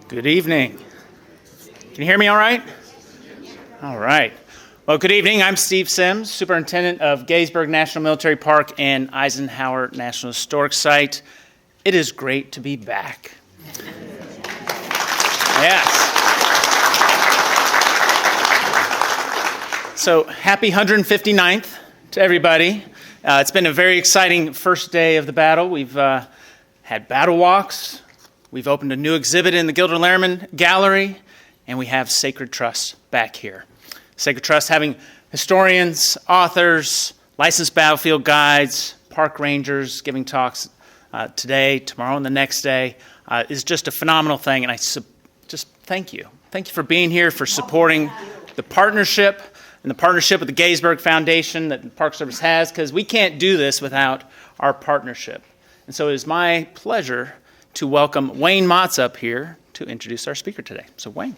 Good evening. Can you hear me all right? All right. Well, good evening. I'm Steve Sims, Superintendent of Gettysburg National Military Park and Eisenhower National Historic Site. It is great to be back. Yes. So happy 159th to everybody. It's been a very exciting first day of the battle. We've had battle walks. We've opened a new exhibit in the Gilder Lehrman Gallery, and we have Sacred Trust back here. Sacred Trust having historians, authors, licensed battlefield guides, park rangers giving talks today, tomorrow, and the next day is just a phenomenal thing, and I just thank you. Thank you for being here, for supporting the partnership and the partnership with the Gettysburg Foundation that the Park Service has, because we can't do this without our partnership. And so it is my pleasure to welcome Wayne Motz up here to introduce our speaker today. So, Wayne.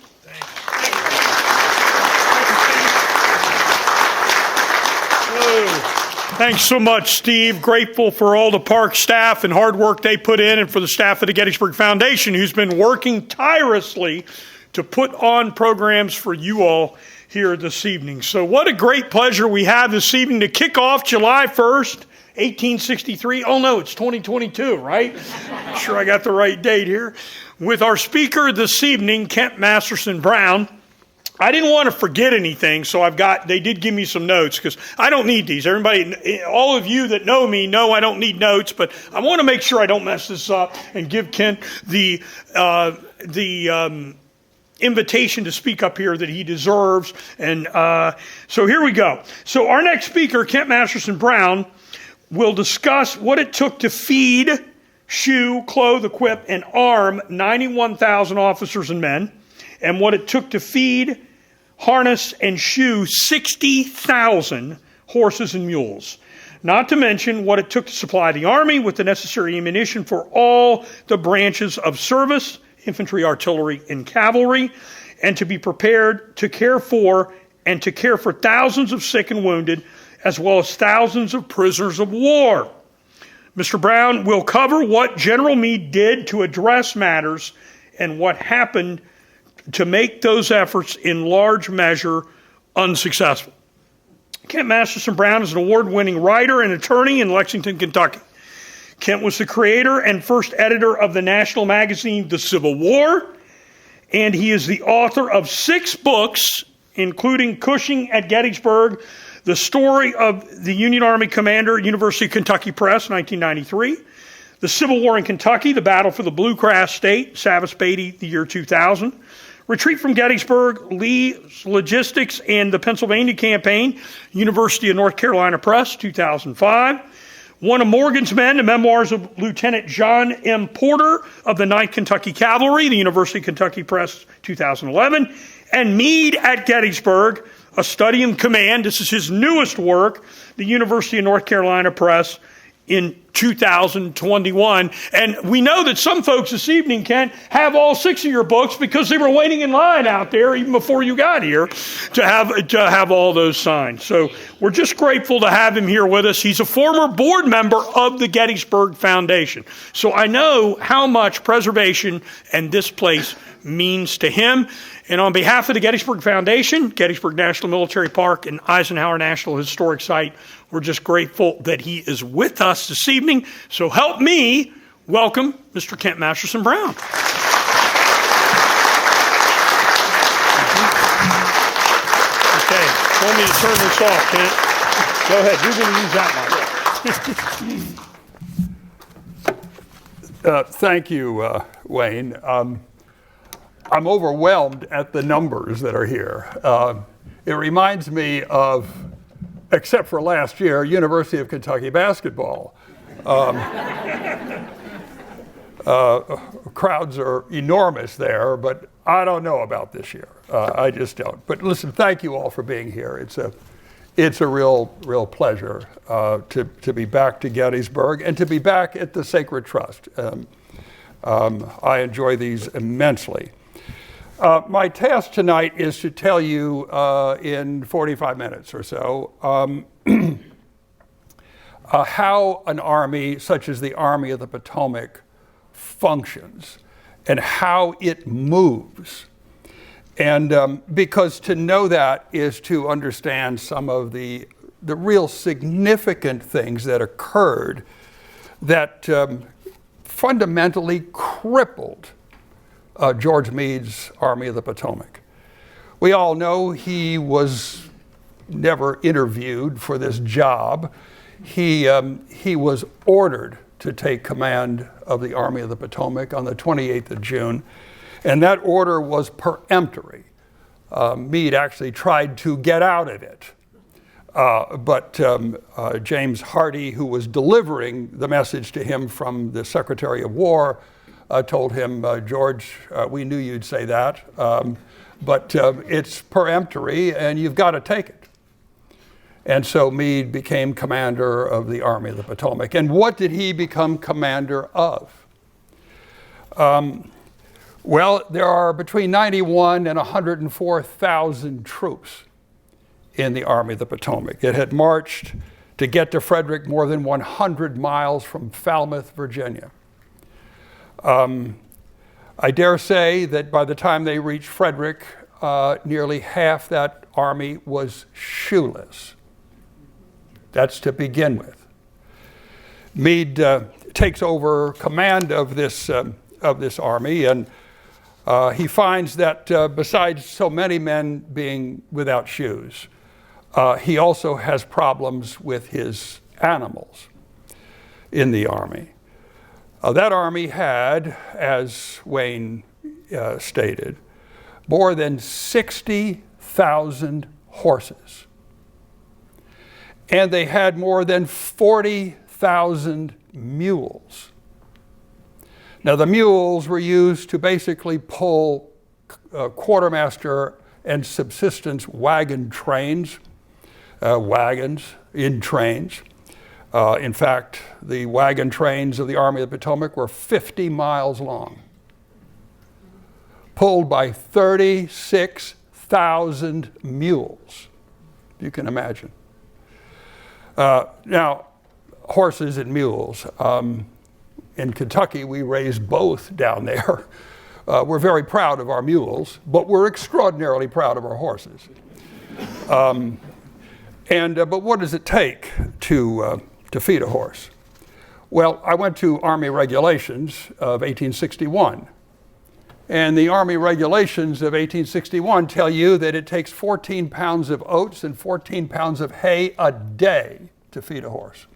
Thanks so much, Steve. Grateful for all the park staff and hard work they put in, and for the staff of the Gettysburg Foundation who's been working tirelessly to put on programs for you all here this evening. So what a great pleasure we have this evening to kick off July 1st, 1863. Oh no, it's 2022, right? I'm sure I got the right date here. With our speaker this evening, Kent Masterson Brown. I didn't want to forget anything, so they did give me some notes, because I don't need these. Everybody, all of you that know me know I don't need notes, but I want to make sure I don't mess this up and give Kent the invitation to speak up here that he deserves. And so here we go. So our next speaker, Kent Masterson Brown, will discuss what it took to feed, shoe, clothe, equip, and arm 91,000 officers and men, and what it took to feed, harness, and shoe 60,000 horses and mules. Not to mention what it took to supply the Army with the necessary ammunition for all the branches of service, infantry, artillery, and cavalry, and to be prepared to care for thousands of sick and wounded, as well as thousands of prisoners of war. Mr. Brown will cover what General Meade did to address matters and what happened to make those efforts in large measure unsuccessful. Kent Masterson Brown is an award-winning writer and attorney in Lexington, Kentucky. Kent was the creator and first editor of the national magazine The Civil War, and he is the author of 6 books, including Cushing at Gettysburg, The Story of the Union Army Commander, University of Kentucky Press, 1993, The Civil War in Kentucky, The Battle for the Blue Grass State, Savas Beatty, the year 2000, Retreat from Gettysburg, Lee's Logistics and the Pennsylvania Campaign, University of North Carolina Press, 2005. One of Morgan's Men, the memoirs of Lieutenant John M. Porter of the 9th Kentucky Cavalry, the University of Kentucky Press, 2011. And Meade at Gettysburg, A Study in Command. This is his newest work, the University of North Carolina Press, in 2021. And we know that some folks this evening can have all 6 of your books because they were waiting in line out there even before you got here to have all those signed. So we're just grateful to have him here with us. He's a former board member of the Gettysburg Foundation. So I know how much preservation and this place means to him. And on behalf of the Gettysburg Foundation, Gettysburg National Military Park, and Eisenhower National Historic Site, we're just grateful that he is with us this evening. So help me welcome Mr. Kent Masterson Brown. Okay, told me to turn this off, Kent. Go ahead, you're going to use that mic. Thank you, Wayne. I'm overwhelmed at the numbers that are here. It reminds me of, except for last year, University of Kentucky basketball. Crowds are enormous there, but I don't know about this year. I just don't. But listen, thank you all for being here. It's a real pleasure to be back to Gettysburg and to be back at the Sacred Trust. I enjoy these immensely. My task tonight is to tell you in 45 minutes or so how an army such as the Army of the Potomac functions and how it moves. And because to know that is to understand some of the real significant things that occurred that fundamentally crippled George Meade's Army of the Potomac. We all know he was never interviewed for this job. He was ordered to take command of the Army of the Potomac on the 28th of June, and that order was peremptory. Meade actually tried to get out of it, but James Hardie, who was delivering the message to him from the Secretary of War, told him, George, we knew you'd say that, but it's peremptory and you've got to take it. And so Meade became commander of the Army of the Potomac. And what did he become commander of? Well, there are between 91 and 104,000 troops in the Army of the Potomac. It had marched to get to Frederick more than 100 miles from Falmouth, Virginia. I dare say that by the time they reached Frederick, nearly half that army was shoeless. That's to begin with. Meade takes over command of this army, and he finds that besides so many men being without shoes, he also has problems with his animals in the army. That army had, as Wayne stated, more than 60,000 horses. And they had more than 40,000 mules. Now, the mules were used to basically pull quartermaster and subsistence wagon trains, wagons in trains. In fact, the wagon trains of the Army of the Potomac were 50 miles long, pulled by 36,000 mules. You can imagine. Now, horses and mules. In Kentucky, we raised both down there. We're very proud of our mules, but we're extraordinarily proud of our horses. But what does it take to feed a horse? Well, I went to Army Regulations of 1861. And the Army Regulations of 1861 tell you that it takes 14 pounds of oats and 14 pounds of hay a day to feed a horse.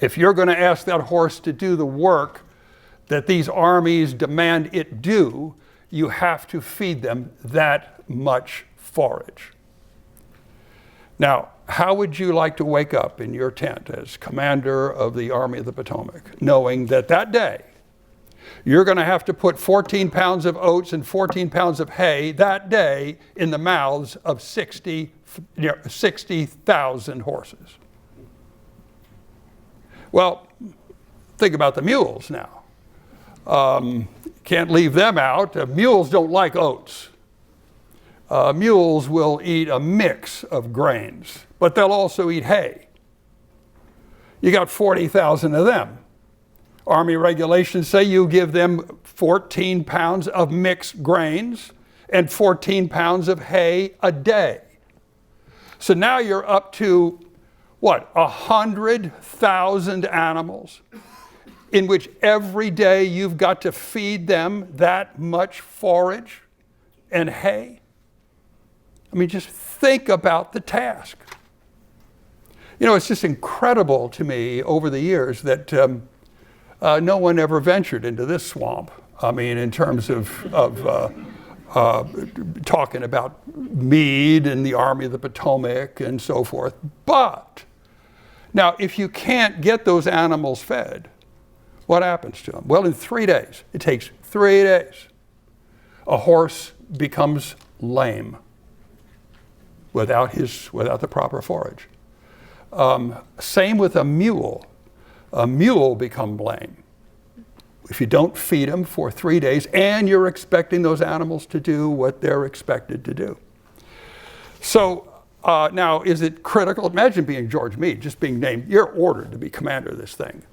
If you're going to ask that horse to do the work that these armies demand it do, you have to feed them that much forage. Now, how would you like to wake up in your tent as commander of the Army of the Potomac, knowing that that day you're going to have to put 14 pounds of oats and 14 pounds of hay that day in the mouths of 60,000 horses? Well, think about the mules now. Can't leave them out. Mules don't like oats. Mules will eat a mix of grains, but they'll also eat hay. You got 40,000 of them. Army regulations say you give them 14 pounds of mixed grains and 14 pounds of hay a day. So now you're up to, 100,000 animals in which every day you've got to feed them that much forage and hay? I mean, just think about the task. You know, it's just incredible to me over the years that no one ever ventured into this swamp. I mean, in terms of talking about Meade and the Army of the Potomac and so forth. But now, if you can't get those animals fed, what happens to them? Well, in 3 days, it takes 3 days, a horse becomes lame without the proper forage. Same with a mule. A mule becomes lame if you don't feed them for 3 days and you're expecting those animals to do what they're expected to do. So now, is it critical? Imagine being George Meade, just being named. You're ordered to be commander of this thing.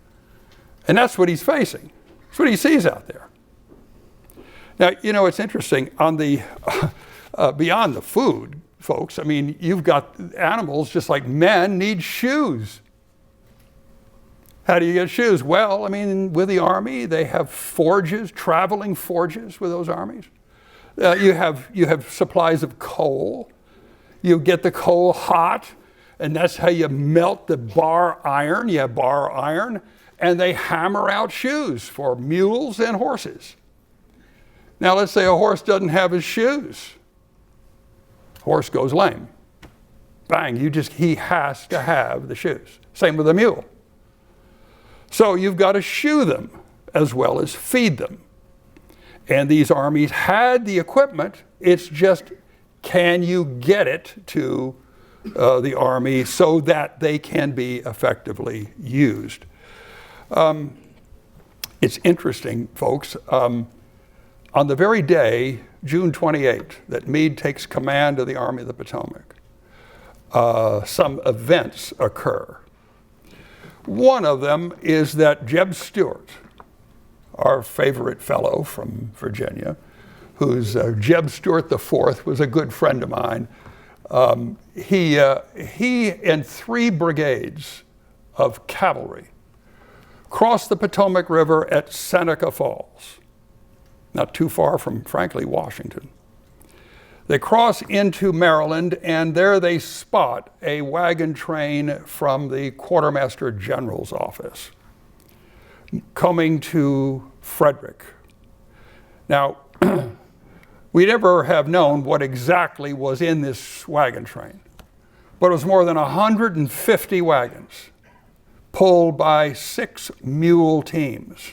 And that's what he's facing. That's what he sees out there. Now, you know, it's interesting, on the, beyond the food, folks, I mean, you've got animals just like men need shoes. How do you get shoes? Well, I mean, with the army, they have forges, traveling forges with those armies. You have supplies of coal. You get the coal hot, and that's how you melt the bar iron. You have bar iron, and they hammer out shoes for mules and horses. Now, let's say a horse doesn't have his shoes. Horse goes lame. Bang, he has to have the shoes. Same with a mule. So you've got to shoe them as well as feed them. And these armies had the equipment. It's just, can you get it to the army so that they can be effectively used? It's interesting, folks. On the very day, June 28, that Meade takes command of the Army of the Potomac, some events occur. One of them is that Jeb Stuart, our favorite fellow from Virginia, who's Jeb Stuart IV, was a good friend of mine. He and 3 brigades of cavalry crossed the Potomac River at Seneca Falls, not too far from, frankly, Washington. They cross into Maryland, and there they spot a wagon train from the Quartermaster General's office coming to Frederick. Now, we never have known what exactly was in this wagon train, but it was more than 150 wagons pulled by 6 mule teams.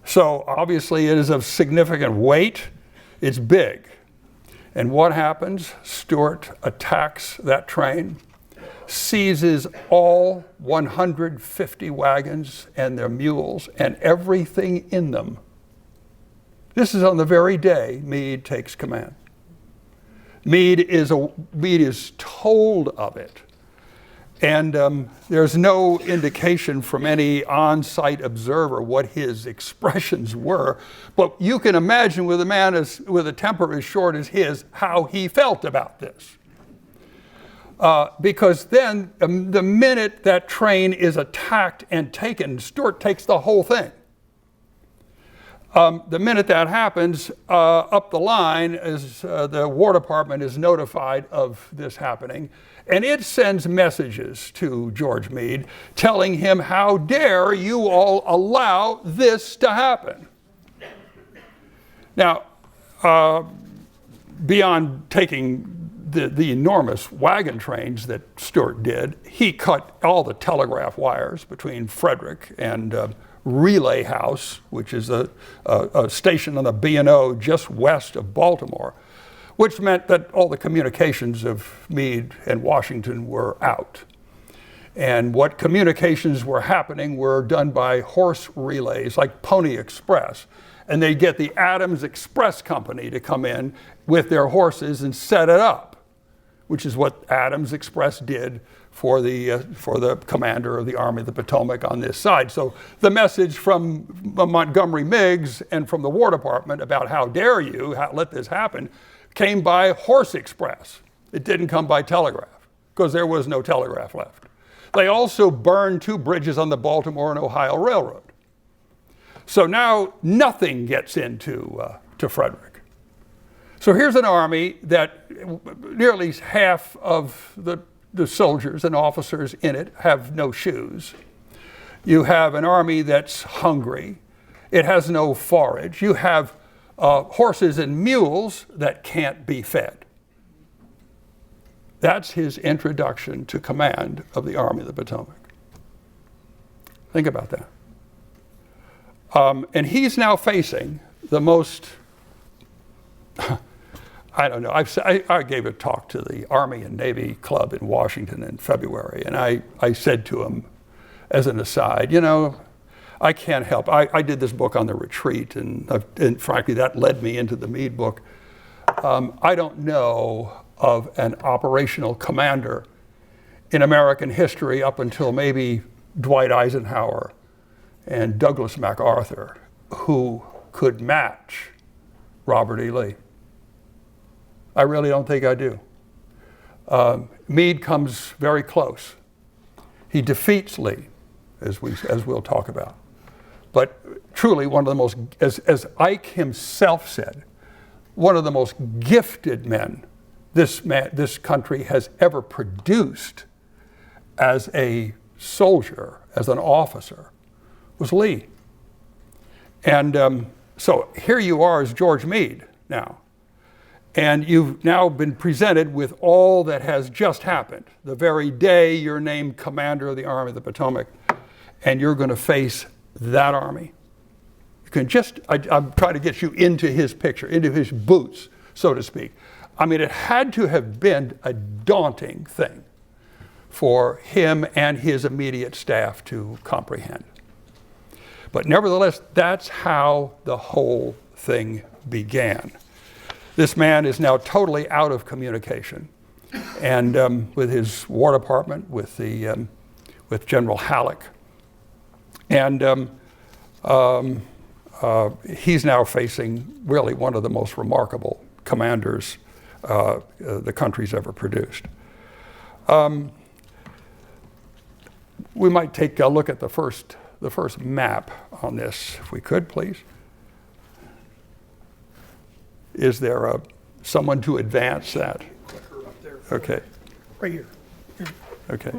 So obviously it is of significant weight. It's big. And what happens? Stuart attacks that train, seizes all 150 wagons and their mules and everything in them. This is on the very day Meade takes command. Meade is told of it. And there's no indication from any on-site observer what his expressions were. But you can imagine with a man with a temper as short as his, how he felt about this. Because then the minute that train is attacked and taken, Stuart takes the whole thing. The minute that happens, up the line, the War Department is notified of this happening, and it sends messages to George Meade telling him, how dare you all allow this to happen? Now, beyond taking the enormous wagon trains that Stuart did, he cut all the telegraph wires between Frederick and Relay House, which is a station on the B&O just west of Baltimore, which meant that all the communications of Meade and Washington were out. And what communications were happening were done by horse relays like Pony Express. And they'd get the Adams Express Company to come in with their horses and set it up, which is what Adams Express did for the commander of the Army of the Potomac on this side. So the message from Montgomery Meigs and from the War Department about how dare you let this happen came by horse express. It didn't come by telegraph because there was no telegraph left. They also burned 2 bridges on the Baltimore and Ohio Railroad. So now nothing gets into to Frederick. So here's an army that nearly half of the soldiers and officers in it have no shoes. You have an army that's hungry. It has no forage. You have horses and mules that can't be fed. That's his introduction to command of the Army of the Potomac. Think about that. And he's now facing the most, I don't know, I gave a talk to the Army and Navy Club in Washington in February, and I said to him as an aside, you know, I can't help. I did this book on the retreat, and frankly, that led me into the Meade book. I don't know of an operational commander in American history up until maybe Dwight Eisenhower and Douglas MacArthur who could match Robert E. Lee. I really don't think I do. Meade comes very close. He defeats Lee, as we'll talk about. But truly one of the most, as Ike himself said, one of the most gifted men this country has ever produced as a soldier, as an officer, was Lee. And so here you are as George Meade now. And you've now been presented with all that has just happened. The very day you're named commander of the Army of the Potomac, and you're going to face that army. You can just, I'm trying to get you into his picture, into his boots, so to speak. I mean, it had to have been a daunting thing for him and his immediate staff to comprehend. But nevertheless, that's how the whole thing began. This man is now totally out of communication, and with his War Department, with General Halleck, and he's now facing really one of the most remarkable commanders the country's ever produced. We might take a look at the first map on this, if we could, please. Is there someone to advance that? Okay. Right here. Okay.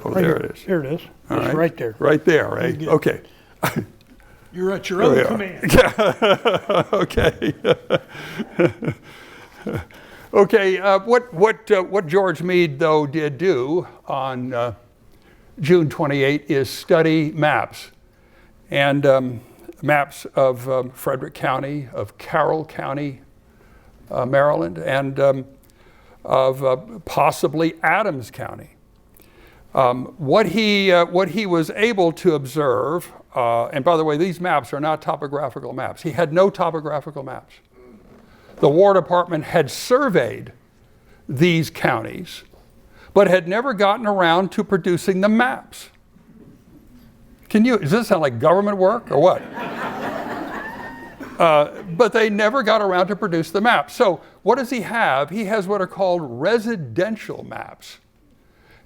Oh, Right there here. it is. There it is. All It's right there. Right there, right? Okay. You're at your own command. Okay. Okay. What George Meade though did do on June 28 is study maps, and maps of Frederick County, of Carroll County, Maryland, and of possibly Adams County. What he was able to observe, and by the way, these maps are not topographical maps. He had no topographical maps. The War Department had surveyed these counties, but had never gotten around to producing the maps. Does this sound like government work or what? But they never got around to produce the maps. So what does he have? He has what are called residential maps.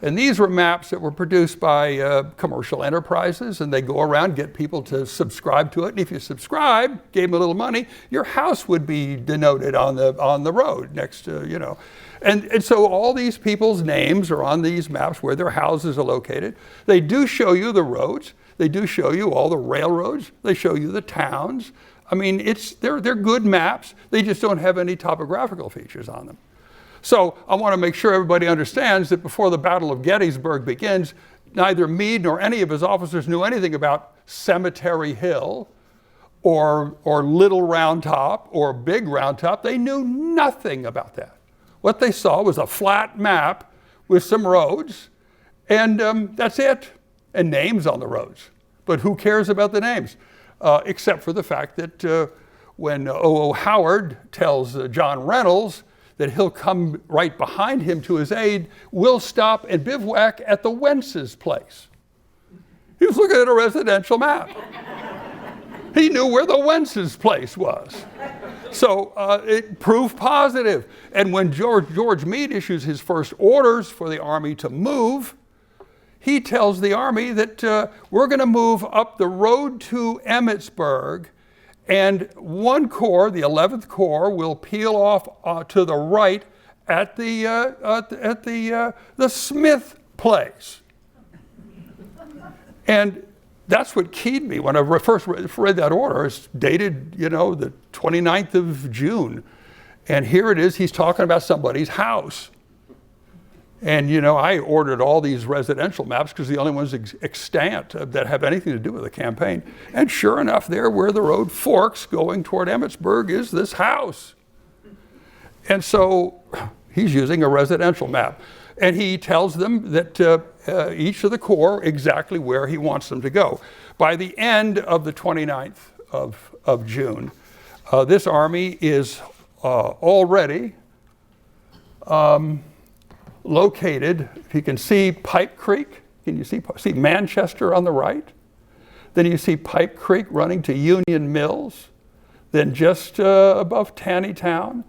And these were maps that were produced by commercial enterprises, and they go around, get people to subscribe to it. And if you subscribe, gave them a little money, your house would be denoted on the road next to, you know. And so all these people's names are on these maps where their houses are located. They do show you the roads. They do show you all the railroads. They show you the towns. I mean, they're good maps. They just don't have any topographical features on them. So I want to make sure everybody understands that before the Battle of Gettysburg begins, neither Meade nor any of his officers knew anything about Cemetery Hill or Little Round Top or Big Round Top. They knew nothing about that. What they saw was a flat map with some roads, and that's it, and names on the roads. But who cares about the names? Except for the fact that when O.O. Howard tells John Reynolds that he'll come right behind him to his aid, we'll stop and bivouac at the Wentz's place. He was looking at a residential map. He knew where the Wentz's place was. So it proved positive. And when George Meade issues his first orders for the Army to move, he tells the Army that we're going to move up the road to Emmitsburg, and one corps, the 11th Corps, will peel off to the right at the Smith place. And that's what keyed me when I first read that order. It's dated, the 29th of June. And here it is, he's talking about somebody's house. And, I ordered all these residential maps because the only ones extant that have anything to do with the campaign. And sure enough, there where the road forks going toward Emmitsburg is this house. And so he's using a residential map. And he tells them that each of the corps exactly where he wants them to go. By the end of the 29th of June, this army is already located. If you can see Pipe Creek, can you see Manchester on the right? Then you see Pipe Creek running to Union Mills, then just above Taneytown,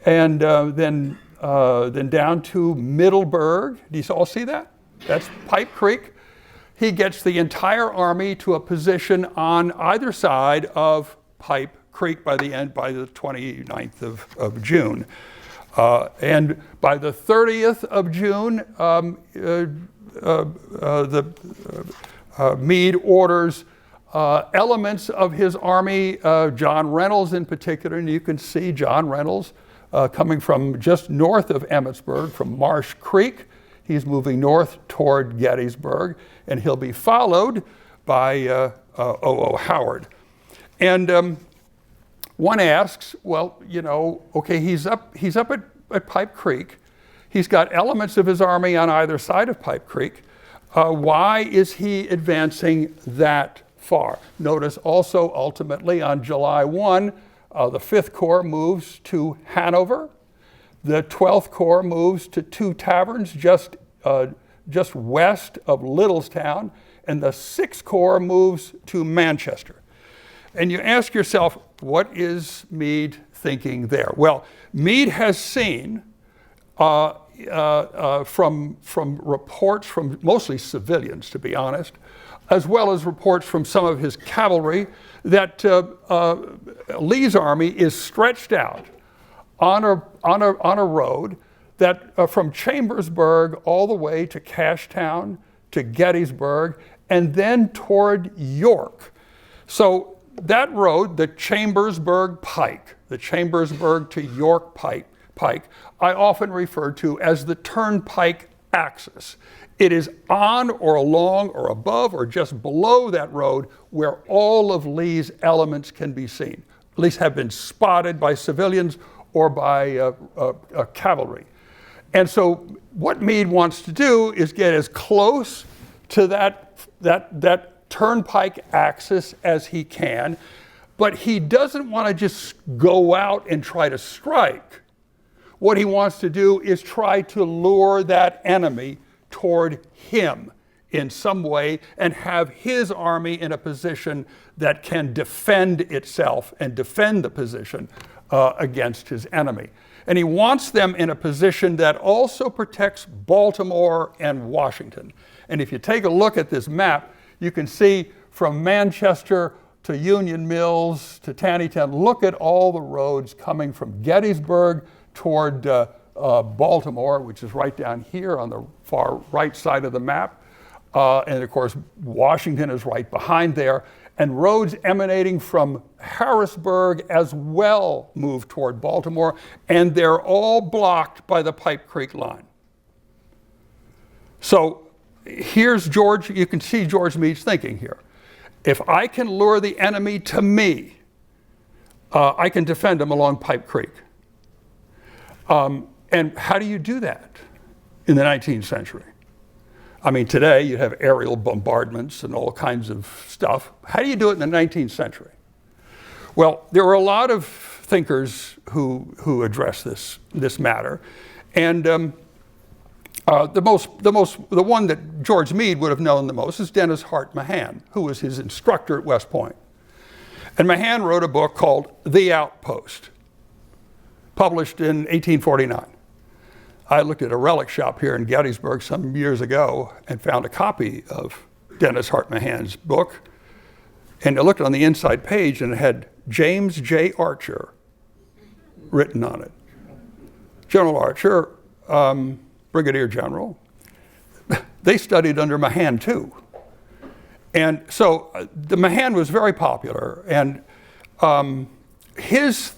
and then down to Middleburg. Do you all see that? That's Pipe Creek. He gets the entire army to a position on either side of Pipe Creek by the 29th of June. And by the 30th of June, Meade orders elements of his army, John Reynolds in particular, and you can see John Reynolds coming from just north of Emmitsburg, from Marsh Creek. He's moving north toward Gettysburg, and he'll be followed by O.O. Howard. And one asks, well, okay, he's up at Pipe Creek. He's got elements of his army on either side of Pipe Creek. Why is he advancing that far? Notice also, ultimately, on July 1, the 5th Corps moves to Hanover. The 12th Corps moves to Two Taverns, just west of Littlestown. And the 6th Corps moves to Manchester. And you ask yourself, what is Meade thinking there? Well, Meade has seen from reports from mostly civilians, to be honest, as well as reports from some of his cavalry, that Lee's army is stretched out on a road that from Chambersburg all the way to Cashtown, to Gettysburg, and then toward York. So that road, the Chambersburg Pike, the Chambersburg to York Pike, I often refer to as the turnpike axis. It is on or along or above or just below that road where all of Lee's elements can be seen, at least have been spotted by civilians or by cavalry. And so what Meade wants to do is get as close to that turnpike axis as he can, but he doesn't want to just go out and try to strike. What he wants to do is try to lure that enemy toward him in some way and have his army in a position that can defend itself and defend the position against his enemy. And he wants them in a position that also protects Baltimore and Washington. And if you take a look at this map, you can see from Manchester to Union Mills to Taneytown, look at all the roads coming from Gettysburg toward Baltimore, which is right down here on the far right side of the map. And of course, Washington is right behind there. And roads emanating from Harrisburg as well move toward Baltimore, and they're all blocked by the Pipe Creek line. So here's George, you can see George Meade's thinking here. If I can lure the enemy to me, I can defend them along Pipe Creek. And how do you do that in the 19th century? I mean, today you have aerial bombardments and all kinds of stuff. How do you do it in the 19th century? Well, there were a lot of thinkers who addressed this matter, and the one that George Meade would have known the most is Dennis Hart Mahan, who was his instructor at West Point. And Mahan wrote a book called The Outpost, published in 1849. I looked at a relic shop here in Gettysburg some years ago and found a copy of Dennis Hart Mahan's book. And I looked on the inside page and it had James J. Archer written on it. General Archer, Brigadier General, they studied under Mahan too. And so the Mahan was very popular, and his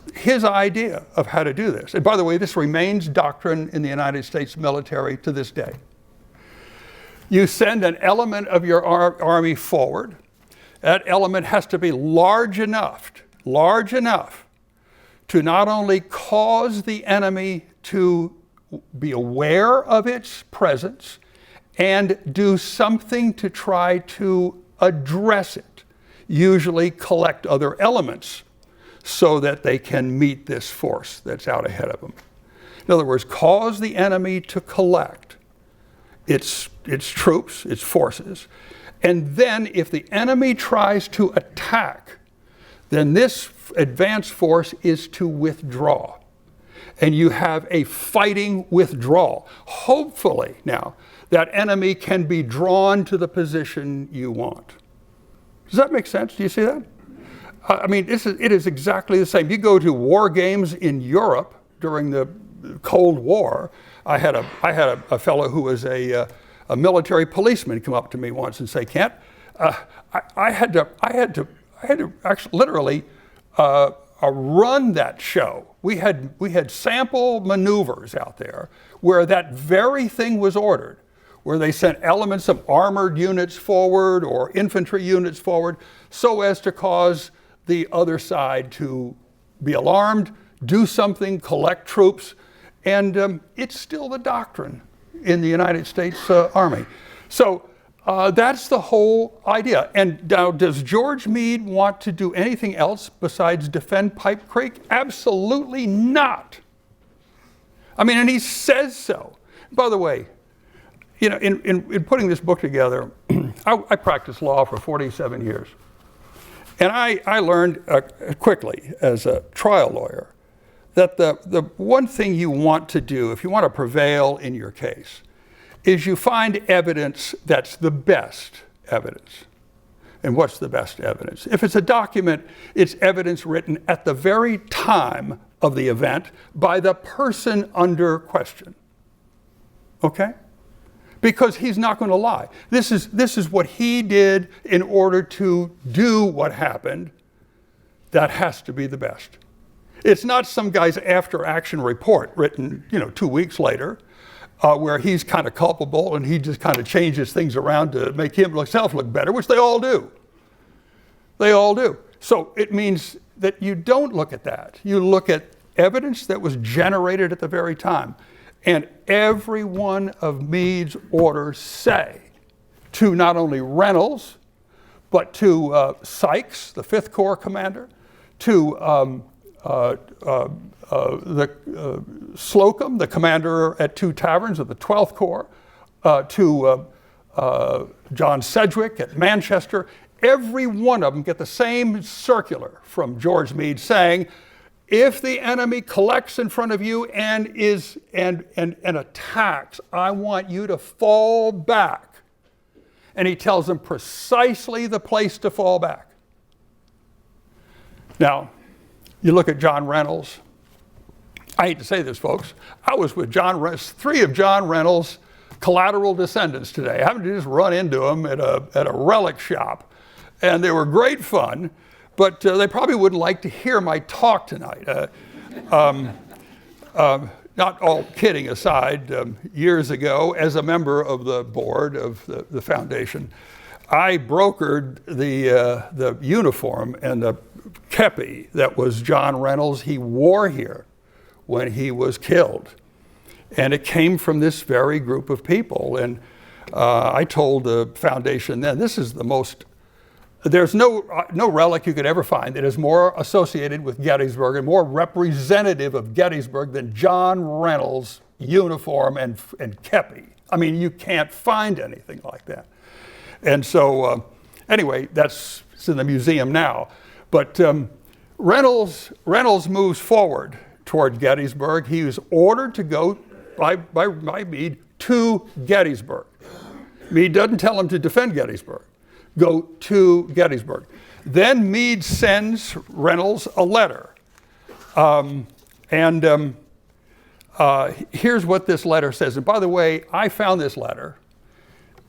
idea of how to do this, and by the way, this remains doctrine in the United States military to this day. You send an element of your army forward. That element has to be large enough to not only cause the enemy to be aware of its presence and do something to try to address it, usually collect other elements so that they can meet this force that's out ahead of them. In other words, cause the enemy to collect its troops, its forces, And then if the enemy tries to attack, then this advance force is to withdraw. And you have a fighting withdrawal. Hopefully now, that enemy can be drawn to the position you want. Does that make sense? Do you see that? I mean, it is exactly the same. You go to war games in Europe during the Cold War. I had a fellow who was a military policeman come up to me once and say, Kent, I had to actually literally run that show. We had sample maneuvers out there where that very thing was ordered, where they sent elements of armored units forward or infantry units forward so as to cause the other side to be alarmed, do something, collect troops, and it's still the doctrine in the United States Army. So that's the whole idea. And now, does George Meade want to do anything else besides defend Pipe Creek? Absolutely not. I mean, and he says so. By the way, you know, in putting this book together, I practiced law for 47 years. And I learned quickly as a trial lawyer that the one thing you want to do if you want to prevail in your case is you find evidence that's the best evidence. And what's the best evidence? If it's a document, it's evidence written at the very time of the event by the person under question. Okay? Because he's not going to lie. This is what he did in order to do what happened. That has to be the best. It's not some guy's after-action report written, 2 weeks later, where he's kind of culpable and he just kind of changes things around to make himself look better, which they all do. They all do. So it means that you don't look at that. You look at evidence that was generated at the very time. And every one of Meade's orders say to not only Reynolds, but to Sykes, the 5th Corps commander, to Slocum, the commander at 2 taverns of the 12th Corps, to John Sedgwick at Manchester. Every one of them get the same circular from George Meade saying, if the enemy collects in front of you and attacks, I want you to fall back. And he tells them precisely the place to fall back. Now, you look at John Reynolds. I hate to say this, folks. I was with 3 of John Reynolds' collateral descendants today. I happened to just run into them at a relic shop. And they were great fun. But they probably wouldn't like to hear my talk tonight. Not all kidding aside, years ago, as a member of the board of the foundation, I brokered the uniform and the kepi that was John Reynolds. He wore here when he was killed. And it came from this very group of people. And I told the foundation then, this is the most there's no relic you could ever find that is more associated with Gettysburg and more representative of Gettysburg than John Reynolds' uniform and kepi. I mean, you can't find anything like that. And so, anyway, it's in the museum now. But Reynolds moves forward toward Gettysburg. He was ordered to go by Meade to Gettysburg. Meade doesn't tell him to defend Gettysburg. Go to Gettysburg. Then Meade sends Reynolds a letter. Here's what this letter says. And by the way, I found this letter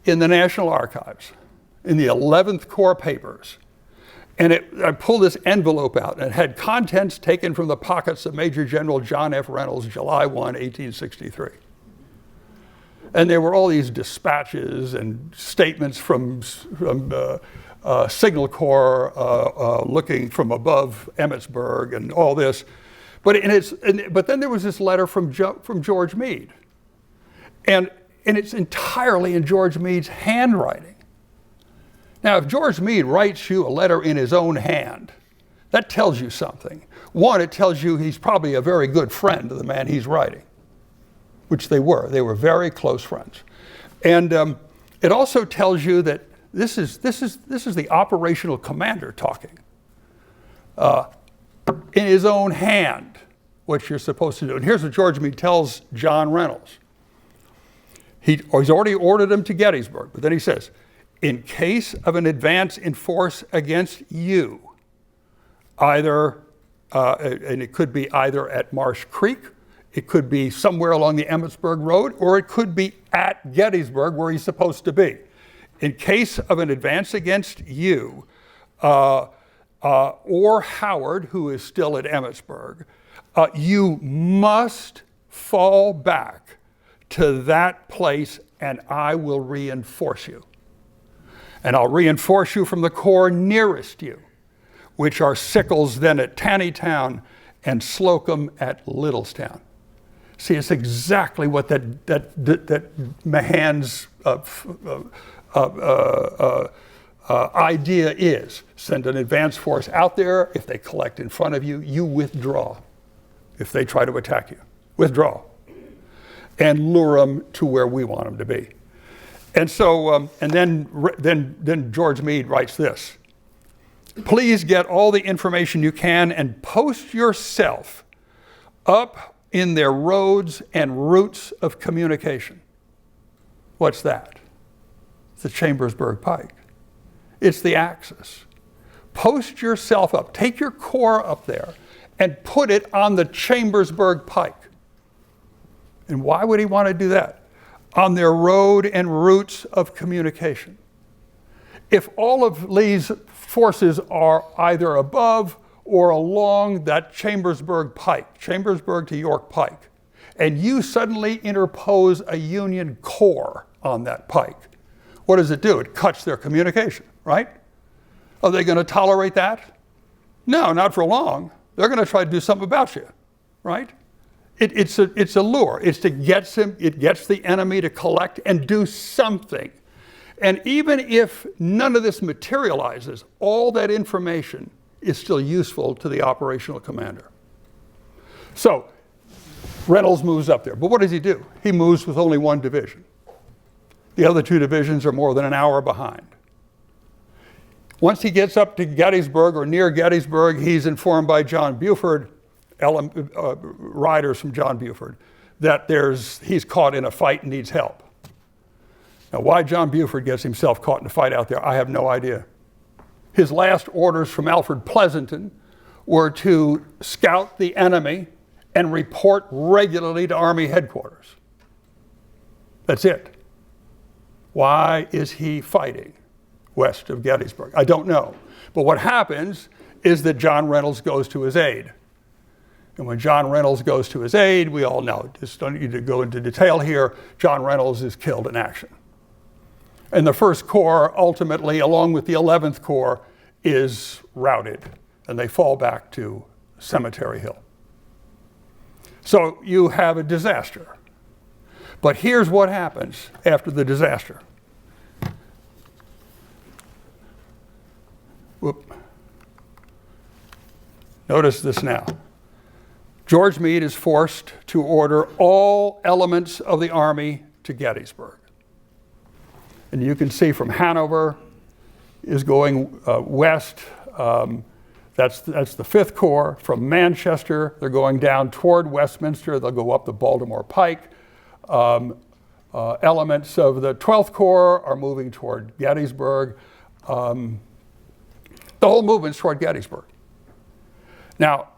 in the National Archives, in the 11th Corps papers. And I pulled this envelope out, and it had contents taken from the pockets of Major General John F. Reynolds, July 1, 1863. And there were all these dispatches and statements from Signal Corps looking from above Emmitsburg and all this. But then there was this letter from George Meade. And it's entirely in George Meade's handwriting. Now, if George Meade writes you a letter in his own hand, that tells you something. One, it tells you he's probably a very good friend of the man he's writing, which they were. They were very close friends. And it also tells you that This is the operational commander talking. In his own hand, what you're supposed to do. And here's what George Meade tells John Reynolds. He's already ordered him to Gettysburg, but then he says, in case of an advance in force against you, either, and it could be either at Marsh Creek, it could be somewhere along the Emmitsburg Road, or it could be at Gettysburg where he's supposed to be. In case of an advance against you, or Howard, who is still at Emmitsburg, you must fall back to that place and I will reinforce you. And I'll reinforce you from the corps nearest you, which are Sickles then at Taneytown and Slocum at Littlestown. See, it's exactly what that Mahan's idea is. Send an advance force out there. If they collect in front of you, you withdraw. If they try to attack you, withdraw. And lure them to where we want them to be. And so, and then George Meade writes this. Please get all the information you can and post yourself up in their roads and routes of communication. What's that? It's the Chambersburg Pike. It's the Axis. Post yourself up. Take your corps up there and put it on the Chambersburg Pike. And why would he want to do that? On their road and routes of communication. If all of Lee's forces are either above or along that Chambersburg Pike, Chambersburg to York Pike, and you suddenly interpose a Union corps on that pike, what does it do? It cuts their communication, right? Are they going to tolerate that? No, not for long. They're going to try to do something about you, right? It's a lure. It gets the enemy to collect and do something. And even if none of this materializes, all that information is still useful to the operational commander. So Reynolds moves up there. But what does he do? He moves with only one division. The other two divisions are more than an hour behind. Once he gets up to Gettysburg or near Gettysburg, he's informed by John Buford, riders from John Buford, that he's caught in a fight and needs help. Now, why John Buford gets himself caught in a fight out there, I have no idea. His last orders from Alfred Pleasanton were to scout the enemy and report regularly to Army headquarters. That's it. Why is he fighting west of Gettysburg? I don't know. But what happens is that John Reynolds goes to his aid. And when John Reynolds goes to his aid, we all know, just don't need to go into detail here, John Reynolds is killed in action. And the 1st Corps ultimately, along with the 11th Corps, is routed. And they fall back to Cemetery Hill. So you have a disaster. But here's what happens after the disaster. Whoop. Notice this now. George Meade is forced to order all elements of the army to Gettysburg. And you can see from Hanover is going west. That's the 5th Corps. From Manchester, they're going down toward Westminster. They'll go up the Baltimore Pike. Elements of the 12th Corps are moving toward Gettysburg. The whole movement's toward Gettysburg. Now,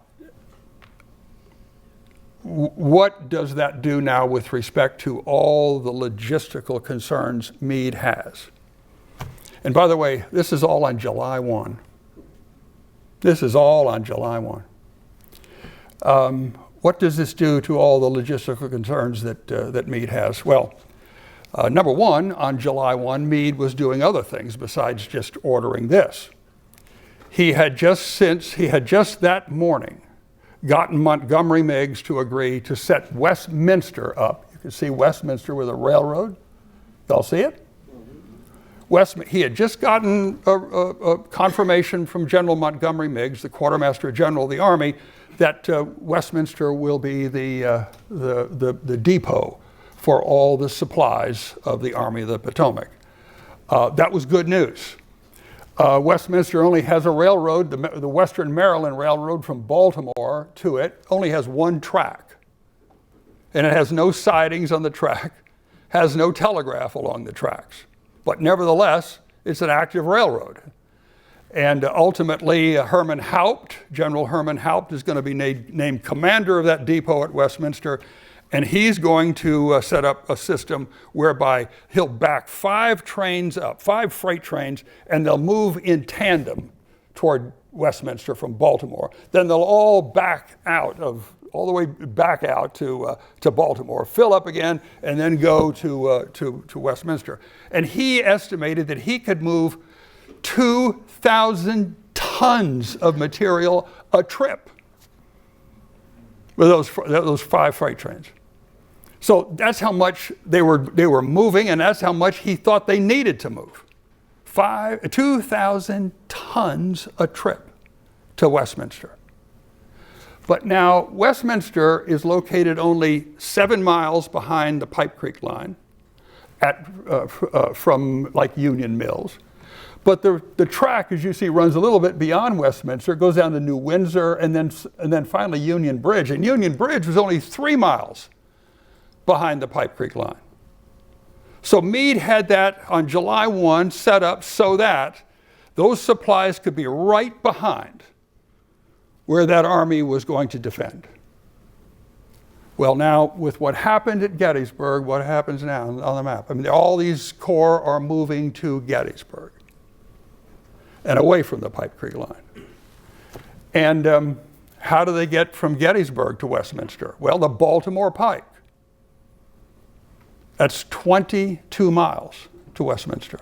what does that do now with respect to all the logistical concerns Meade has? And by the way, this is all on July 1. This is all on July 1. What does this do to all the logistical concerns that Meade has? Well, number one, on July 1, Meade was doing other things besides just ordering this. He had just that morning gotten Montgomery Meigs to agree to set Westminster up. You can see Westminster with a railroad. Y'all see it? He had just gotten a confirmation from General Montgomery Meigs, the Quartermaster General of the Army, that Westminster will be the depot for all the supplies of the Army of the Potomac. That was good news. Westminster only has a railroad, the Western Maryland Railroad from Baltimore to it only has one track. And it has no sidings on the track, has no telegraph along the tracks. But nevertheless, it's an active railroad. And ultimately, Herman Haupt, General Herman Haupt, is going to be named commander of that depot at Westminster. And he's going to set up a system whereby he'll back 5 trains up, 5 freight trains, and they'll move in tandem toward Westminster from Baltimore. Then they'll all back out all the way back out to Baltimore, fill up again, and then go to Westminster. And he estimated that he could move 2,000 tons of material a trip with those 5 freight trains. So that's how much they were moving, and that's how much he thought they needed to move. 2,000 tons a trip to Westminster. But now Westminster is located only 7 miles behind the Pipe Creek line from like Union Mills. But the track, as you see, runs a little bit beyond Westminster, goes down to New Windsor, and then finally Union Bridge. And Union Bridge was only 3 miles behind the Pipe Creek line. So Meade had that on July 1 set up so that those supplies could be right behind where that army was going to defend. Well, now, with what happened at Gettysburg, what happens now on the map? I mean, all these corps are moving to Gettysburg and away from the Pipe Creek line. And how do they get from Gettysburg to Westminster? Well, the Baltimore Pike. That's 22 miles to Westminster,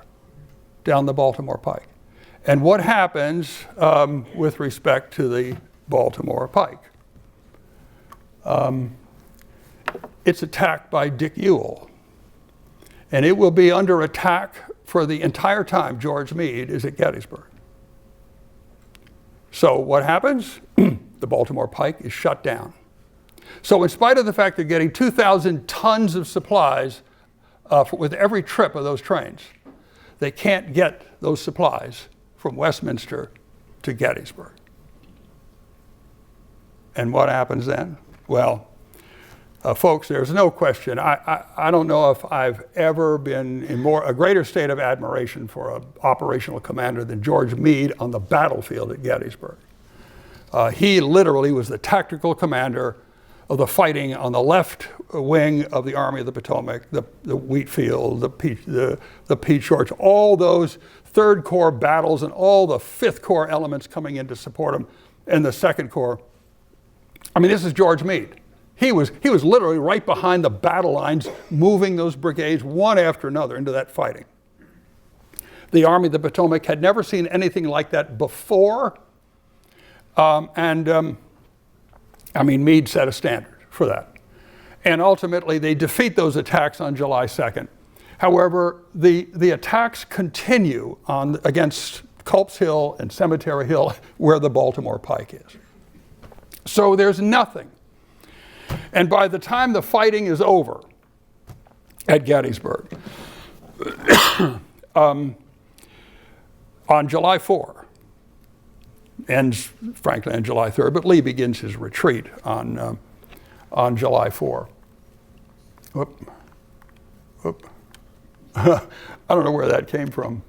down the Baltimore Pike. And what happens with respect to the Baltimore Pike? It's attacked by Dick Ewell. And it will be under attack for the entire time George Meade is at Gettysburg. So what happens? The Baltimore Pike is shut down. So in spite of the fact they're getting 2,000 tons of supplies with every trip of those trains, they can't get those supplies from Westminster to Gettysburg. And what happens then? Well, folks, there's no question. I don't know if I've ever been in a greater state of admiration for an operational commander than George Meade on the battlefield at Gettysburg. He literally was the tactical commander of the fighting on the left wing of the Army of the Potomac, the wheat field, the peach orchard, all those Third Corps battles and all the Fifth Corps elements coming in to support him, and the Second Corps. I mean, this is George Meade. He was literally right behind the battle lines, moving those brigades one after another into that fighting. The Army of the Potomac had never seen anything like that before. Meade set a standard for that. And ultimately, they defeat those attacks on July 2nd. However, the attacks continue against Culp's Hill and Cemetery Hill, where the Baltimore Pike is. So there's nothing. And by the time the fighting is over at Gettysburg, on July 4, ends, frankly, on July 3rd, but Lee begins his retreat on July 4. I don't know where that came from.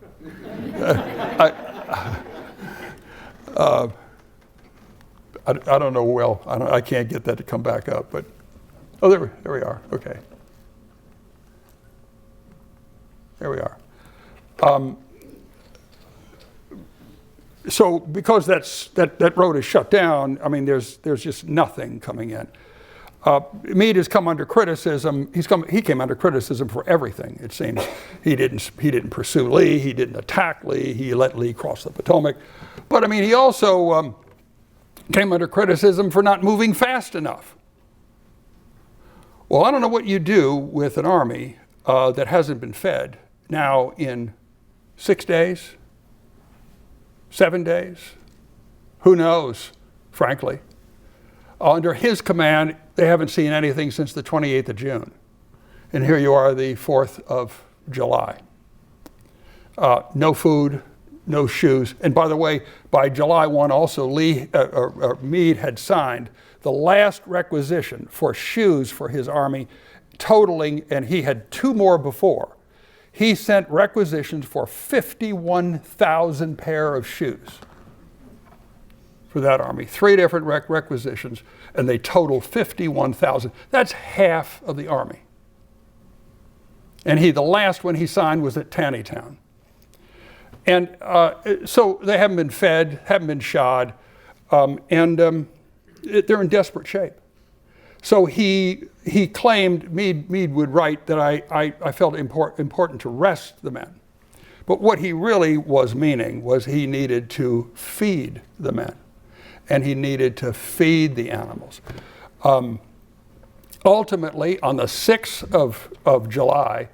I don't know well. I can't get that to come back up, but there we are. Okay, there we are. So because that road is shut down, I mean, there's just nothing coming in. Meade has come under criticism. He came under criticism for everything. It seems he didn't pursue Lee. He didn't attack Lee. He let Lee cross the Potomac. But I mean, he also came under criticism for not moving fast enough. Well, I don't know what you do with an army that hasn't been fed now in 6 days, 7 days. Who knows, frankly. Under his command, they haven't seen anything since the 28th of June. And here you are, the 4th of July. no food, no shoes. And by the way, by July 1 also, Meade had signed the last requisition for shoes for his army, totaling, and he had 2 more before. He sent requisitions for 51,000 pair of shoes for that army. 3 different requisitions, and they total 51,000. That's half of the army. And the last one he signed was at Taneytown. And so they haven't been fed, haven't been shod, and they're in desperate shape. So he claimed, Meade would write, that I felt important to rest the men. But what he really was meaning was he needed to feed the men, and he needed to feed the animals. Ultimately, on the 6th of July,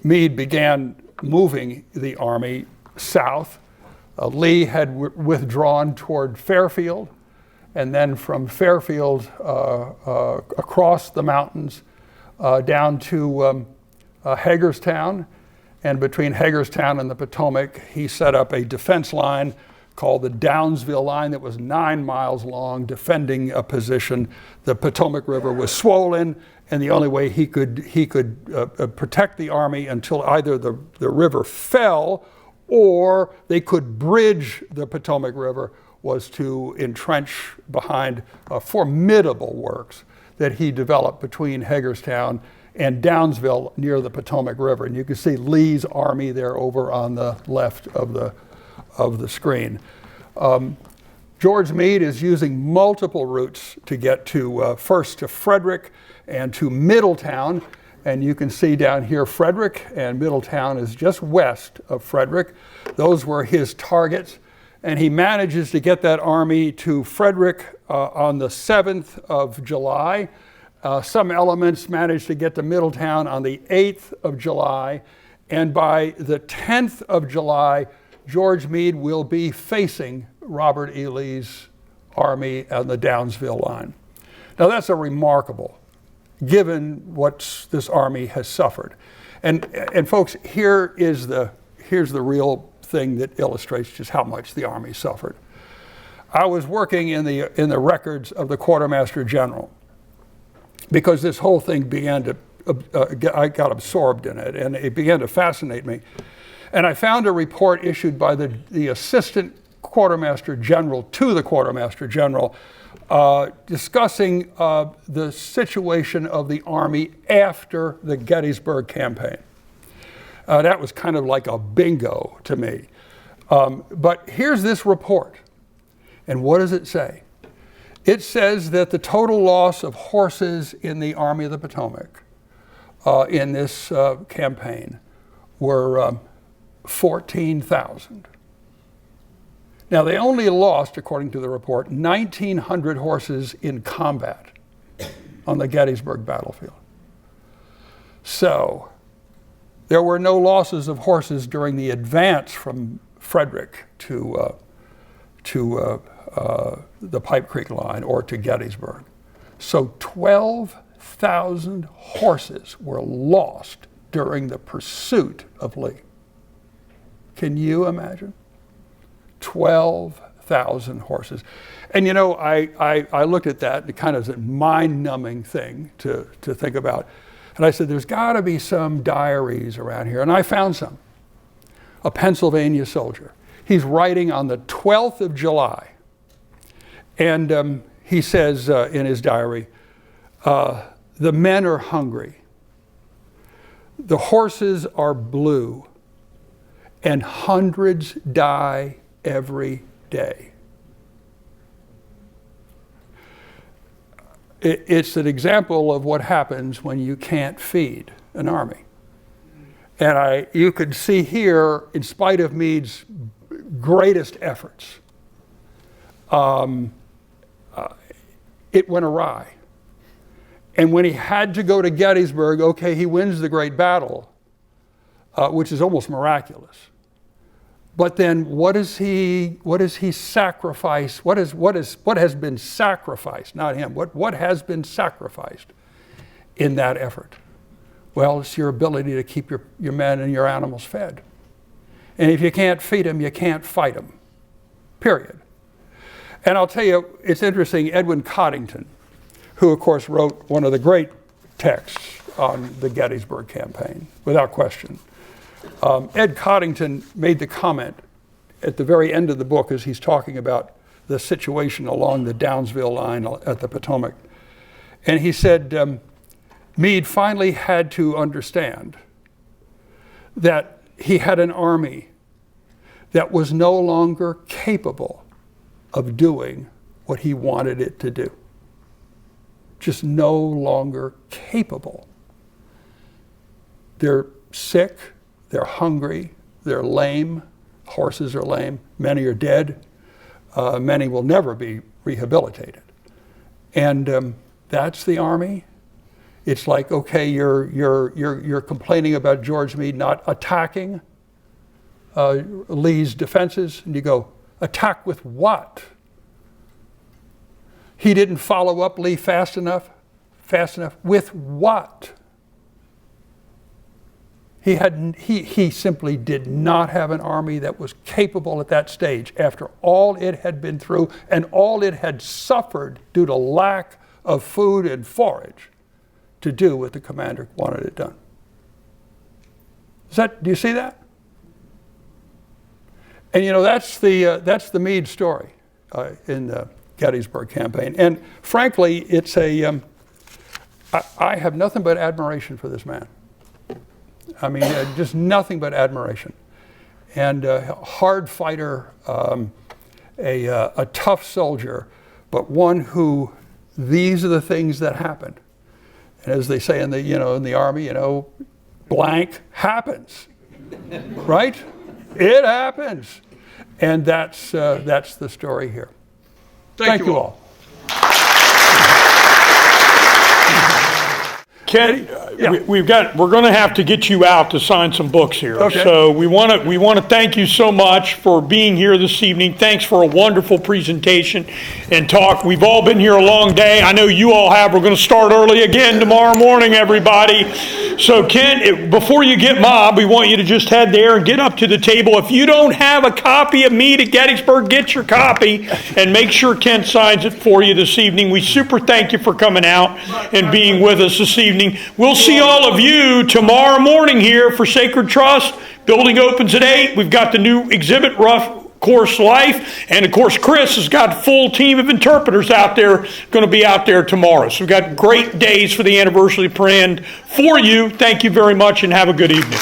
Meade began moving the army south. Lee had withdrawn toward Fairfield, and then from Fairfield across the mountains down to Hagerstown. And between Hagerstown and the Potomac, he set up a defense line called the Downsville Line that was 9 miles long, defending a position. The Potomac River was swollen, and the only way he could protect the army until either the river fell or they could bridge the Potomac River was to entrench behind formidable works that he developed between Hagerstown and Downsville near the Potomac River. And you can see Lee's army there over on the left of the screen. George Meade is using multiple routes to get to first to Frederick and to Middletown. And you can see down here Frederick, and Middletown is just west of Frederick. Those were his targets. And he manages to get that army to Frederick on the 7th of July. Some elements managed to get to Middletown on the 8th of July. And by the 10th of July, George Meade will be facing Robert E. Lee's army on the Downsville line. Now that's a remarkable, given what this army has suffered. And folks, here's the real thing that illustrates just how much the army suffered. I was working in the records of the Quartermaster General, because this whole thing began to, I got absorbed in it, and it began to fascinate me. And I found a report issued by the Assistant Quartermaster General to the Quartermaster General discussing the situation of the Army after the Gettysburg campaign. That was kind of like a bingo to me. But here's this report. And what does it say? It says that the total loss of horses in the Army of the Potomac in this campaign were 14,000. Now, they only lost, according to the report, 1,900 horses in combat on the Gettysburg battlefield. So, there were no losses of horses during the advance from Frederick to the Pipe Creek line or to Gettysburg. So 12,000 horses were lost during the pursuit of Lee. Can you imagine? 12,000 horses. And you know, I looked at that, and kind of a mind-numbing thing to think about. And I said, there's got to be some diaries around here. And I found some. A Pennsylvania soldier. He's writing on the 12th of July. And he says in his diary, the men are hungry. The horses are blue. And hundreds die every day. It's an example of what happens when you can't feed an army. And you could see here, in spite of Meade's greatest efforts, it went awry. And when he had to go to Gettysburg, okay, he wins the great battle, which is almost miraculous. But then what does he sacrifice? What has been sacrificed? Not him. What has been sacrificed in that effort? Well, it's your ability to keep your men and your animals fed. And if you can't feed them, you can't fight them, period. And I'll tell you, it's interesting, Edwin Coddington, who of course wrote one of the great texts on the Gettysburg campaign, without question. Ed Coddington made the comment at the very end of the book as he's talking about the situation along the Downsville line at the Potomac. And he said, Meade finally had to understand that he had an army that was no longer capable of doing what he wanted it to do. Just no longer capable. They're sick, they're hungry, they're lame, horses are lame, many are dead, many will never be rehabilitated. And that's the army. It's like, okay, you're complaining about George Meade not attacking Lee's defenses, and you go, attack with what? He didn't follow up Lee fast enough? Fast enough? With what? He simply did not have an army that was capable at that stage, after all it had been through and all it had suffered due to lack of food and forage, to do what the commander wanted it done. Do you see that? And you know, that's the Meade story in the Gettysburg campaign. And frankly, it's I have nothing but admiration for this man. I mean, just nothing but admiration. And a hard fighter, a tough soldier, but one who, these are the things that happened. And as they say in the Army, blank happens, right? It happens. And that's the story here. Thank you all. Ken, we're going to have to get you out to sign some books here. Okay. So we want to thank you so much for being here this evening. Thanks for a wonderful presentation and talk. We've all been here a long day. I know you all have. We're going to start early again tomorrow morning, everybody. So Ken, before you get mobbed, we want you to just head there and get up to the table. If you don't have a copy of Meade at Gettysburg, get your copy and make sure Ken signs it for you this evening. We super thank you for coming out and being with us this evening. We'll see all of you tomorrow morning here for Sacred Trust. Building opens at 8. We've got the new exhibit, Rough Course Life. And of course, Chris has got a full team of interpreters out there, going to be out there tomorrow. So we've got great days for the anniversary planned for you. Thank you very much and have a good evening.